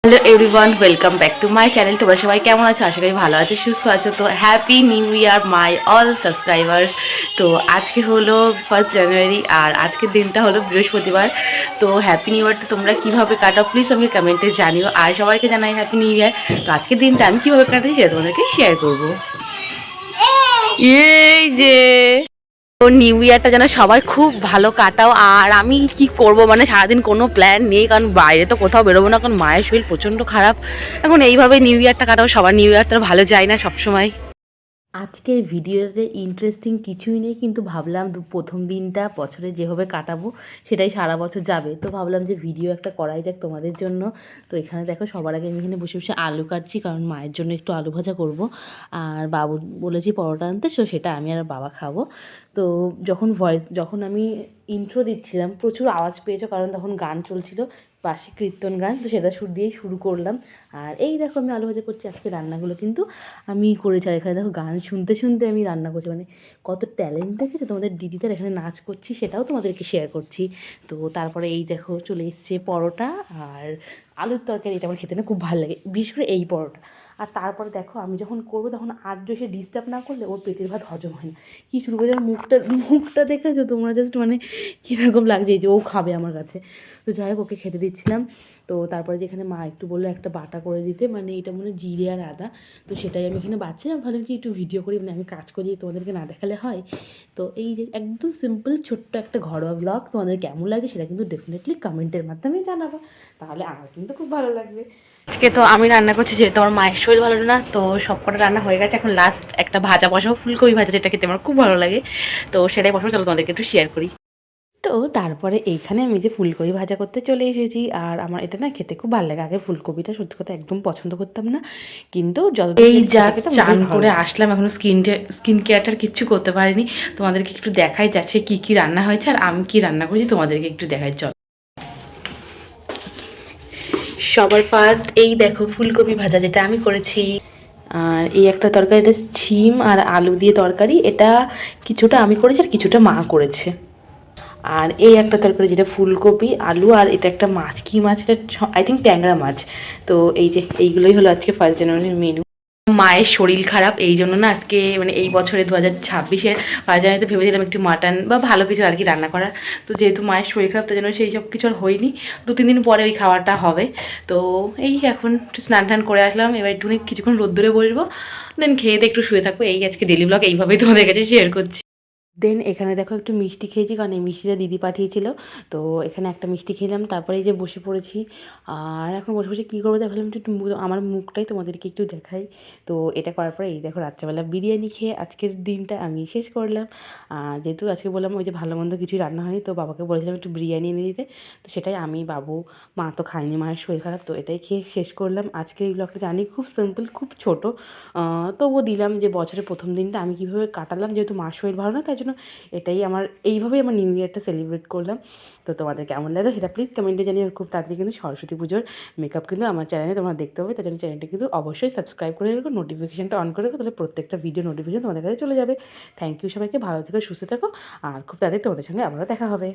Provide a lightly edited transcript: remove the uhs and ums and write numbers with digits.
Hello everyone, welcome back to my channel. তোমরা সবাই কেমন আছো? আশা করি ভালো আছো, সুস্থ আছো। তো happy new year my all subscribers. তো আজকে হলো 1 জানুয়ারি আর আজকের দিনটা হলো বৃহস্পতিবার। তো হ্যাপি নিউ ইয়ারটা তোমরা কীভাবে কাটাও প্লিজ আমাকে কমেন্টে জানিও, আর সবাইকে জানাই হ্যাপি নিউ ইয়ার। তো আজকের দিনটা আমি কীভাবে কাটাই সেটা তোমাদেরকে শেয়ার করবো। এই যে তো নিউ ইয়ারটা যেন সবাই খুব ভালো কাটাও। আর আমি কি করব, মানে সারাদিন কোনো প্ল্যান নেই, কারণ বাইরে তো কোথাও বেরোবো না, কারণ মায়ের শরীর প্রচণ্ড খারাপ। এখন এইভাবে নিউ ইয়ারটা কাটাও, সবার নিউ ইয়ারটা ভালো যায় না সবসময়। আজকের ভিডিওতে ইন্টারেস্টিং কিছুই নেই, কিন্তু ভাবলাম প্রথম দিনটা বছরে যেভাবে কাটাবো সেটাই সারা বছর যাবে। তো ভাবলাম যে ভিডিও একটা করাই যাক তোমাদের জন্য। তো এখানে দেখো, সবার আগে আমি এখানে বসে বসে আলু কাটছি, কারণ মায়ের জন্য একটু আলু ভাজা করব। আর বাবু বলেছি পরোটা আনতে, সো সেটা আমি আর বাবা খাবো। তো যখন আমি ইন্ট্রো দিচ্ছিলাম প্রচুর আওয়াজ পেয়েছো, কারণ তখন গান চলছিল, পাশে কীর্তন গান, তো সেটা দিয়েই শুরু করলাম। আর এই দেখো আমি আলু ভাজা করছি। আজকে রান্নাগুলো কিন্তু আমি করেছি। আর এখানে দেখো গান শুনতে শুনতে আমি রান্না করছি, মানে কত ট্যালেন্ট দেখেছো তোমাদের দিদিদের। এখানে নাচ করছি, সেটাও তোমাদেরকে শেয়ার করছি। তো তারপরে এই দেখো চলে এসছে পরোটা আর আলুর তরকারি। এটা আমার খেতে না খুব ভালো লাগে, বিশেষ করে এই পরোটা। আর তারপরে দেখো আমি যখন করবো তখন আর্য এসে ডিস্টার্ব না করলে ওর পেটের ভাত হজম হয় না। কী শুরু করে মুখটা দেখেছো তোমরা, জাস্ট মানে কীরকম লাগছে, এই যে ও খাবে আমার কাছে। তো যাই হোক, ওকে খেতে দিচ্ছিলাম। তো তারপরে যেখানে মা একটু বললো একটা বাটা করে দিতে, মানে এটা মনে জিরে আর আদা। তো সেটাই আমি এখানে বাচ্চালাম, ভাবলাম যে একটু ভিডিও করি, মানে আমি কাজ করি, তোমাদেরকে না দেখালে হয়। তো এই যে একদম সিম্পল ছোট্ট একটা ঘরোয়া ব্লগ, তোমাদের কেমন লাগছে সেটা কিন্তু ডেফিনেটলি কমেন্টের মাধ্যমে জানাবো, তাহলে আমার কিন্তু খুব ভালো লাগবে। আজকে তো আমি রান্না করছি, যেহেতু আমার মায়ের শরীর ভালো না, তো সব কটা রান্না হয়ে গেছে। এখন লাস্ট একটা ভাজা বসাবো, ফুলকপি ভাজা, যেটা খেতে আমার খুব ভালো লাগে। তো সেটাই বসাবো, চলো তোমাদেরকে একটু শেয়ার করি। তো তারপরে এইখানে আমি যে ফুলকপি ভাজা করতে চলে এসেছি। আর আমার এটা না খেতে খুব ভালো লাগে। আগে ফুলকপিটা সত্যি কথা একদম পছন্দ করতাম না, কিন্তু এই জাস্ট চান করে আসলাম, এখনো স্কিন কেয়ারটার কিচ্ছু করতে পারিনি। তোমাদেরকে একটু দেখাই যাচ্ছে কি কি রান্না হয়েছে আর আমি কি রান্না করেছি, তোমাদেরকে একটু দেখাই। চল, সবার ফার্স্ট এই দেখো ফুলকপি ভাজা, যেটা আমি করেছি। আর এই একটা তরকারি, এটা শিম আর আলু দিয়ে তরকারি, এটা কিছুটা আমি করেছি আর কিছুটা মা করেছে। আর এই একটা তরকারি, যেটা ফুলকপি আলু, আর এটা একটা মাছ, কী মাছ এটা, আই থিঙ্ক ট্যাংরা মাছ। তো এই যে এইগুলোই হলো আজকে 1 জানুয়ারির মেনু। মায়ের শরীর খারাপ, এই জন্য না আজকে মানে এই বছরে 2026-এর 1 জানুয়ারিতে ভেবেছিলাম একটু মাটন বা ভালো কিছু আর কি রান্না করা। তো যেহেতু মায়ের শরীর খারাপ, তার জন্য সেই সব কিছু আর হয়নি। 2-3 দিন পরে ওই খাওয়াটা হবে। তো এই এখন একটু স্নান টান করে আসলাম, এবার একটু কিছুক্ষণ রোদ্দুরে বসবো, দেন খেয়ে দিয়ে একটু শুয়ে থাকবো। এই আজকে ডেলি ব্লগ এইভাবেই তোমাদের কাছে শেয়ার করছি। দেন এখানে দেখো একটু মিষ্টি খেয়েছি, কারণ এই মিষ্টিটা দিদি পাঠিয়েছিল। তো এখানে একটা মিষ্টি খেলাম, তারপরে এই যে বসে পড়েছি। আর এখন বসে বসে কী করবো ভাবলাম একটু আমার মুখটাই তোমাদেরকে একটু দেখাই। তো এটা করার পরে এই দেখো রাত্রেবেলা বিরিয়ানি খেয়ে আজকের দিনটা আমি শেষ করলাম। আর যেহেতু আজকে বললাম ওই যে ভালো মন্দ কিছুই রান্না হয়নি, তো বাবাকে বলেছিলাম একটু বিরিয়ানি এনে দিতে। তো সেটাই আমি, বাবু, মা তো খাইনি, মায়ের শরীর খারাপ, তো এটাই খেয়ে শেষ করলাম আজকের এই ব্লগটা। জানি খুব সিম্পল, খুব ছোটো, তবুও দিলাম যে বছরের প্রথম দিনটা আমি কীভাবে কাটালাম, যেহেতু মার শরীর ভালো না, তাই জন্য এটাই এইভাবেই আমার নিউ ইয়ারটা সেলিব্রেট করলাম। তো তোমাদের কেমন লাগলো সেটা প্লিজ কমেন্টে জানিয়ে। খুব তাড়াতাড়ি কিন্তু সরস্বতী পুজোর মেকআপ কিন্তু আমার চ্যানেলে তোমরা দেখতে পাবে, তার জন্য চ্যানেলটা কিন্তু অবশ্যই সাবস্ক্রাইব করে রেখো, নোটিফিকেশনটা অন করে রেখো, তাহলে প্রত্যেকটা ভিডিও নোটিফিকেশন তোমাদের কাছে চলে যাবে। থ্যাংক ইউ সবাইকে, ভালো থেকো, সুস্থ থাকো, আর খুব তাড়াতাড়ি তোমাদের সঙ্গে আবারও দেখা হবে।